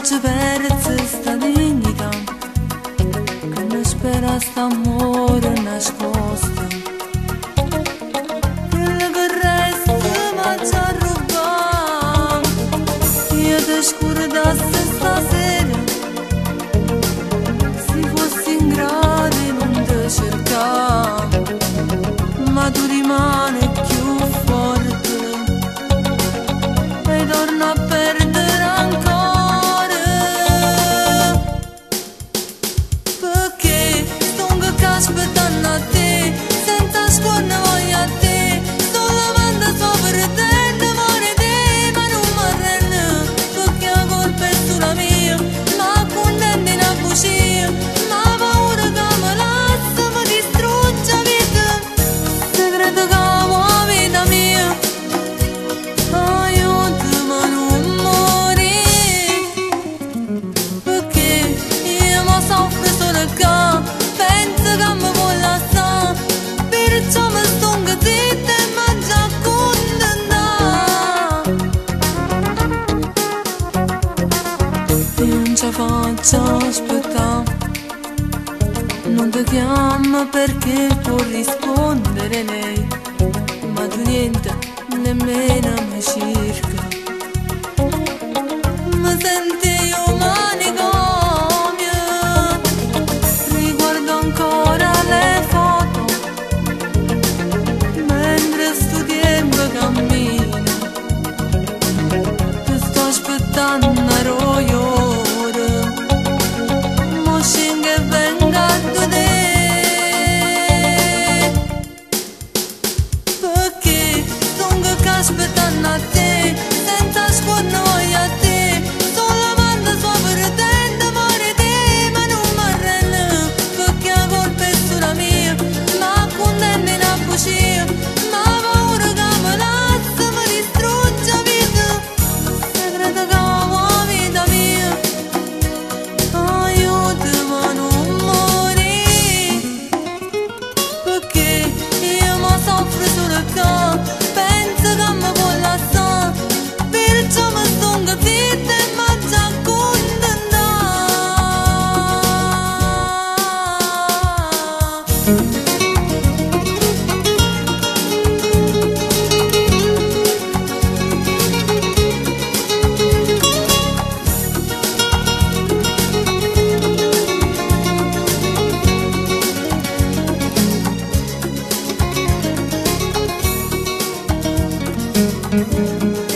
C'è persa sta dignità che non spera sta amore nascosto, quello che resta ma c'ha rubato. Io ti scordassi stasera, se fossi in grado non ti cercare, ma tu rimani più forte e torna a perdere ancora. Aspettando a te, senza scorna voglio a te, sto lavando sopra te, amore te, ma non mi arrendo, perché la colpa è sulla mia, ma contenta in una bugia, ma paura che mi lascia, mi distrugge la vita, segreto che amo la vita mia, aiutami a non morire, perché io mi soffro solo che penso che mi vuole lasciare, perciò mi stongo zitta e mi già condannata. Io non ce la faccio aspettare, non ti chiamo perché può rispondere lei, ma tu niente, nemmeno mi cerca. Mi senti io manicomio, ancora le foto mentre sto tempo cammino, ti sto aspettando a roiore, mo scinga e venga a te, perché sono che aspettando a te, senza scorno voglio a te, sto lavando sopra te. Ma paura che mi lascia, mi distrugge la vita, segreto che amo la vita mia, aiutami a non morire, perché io mi soffro solo che penso che mi vuole lasciare, perciò mi stongo zitta e mi già condannata. Thank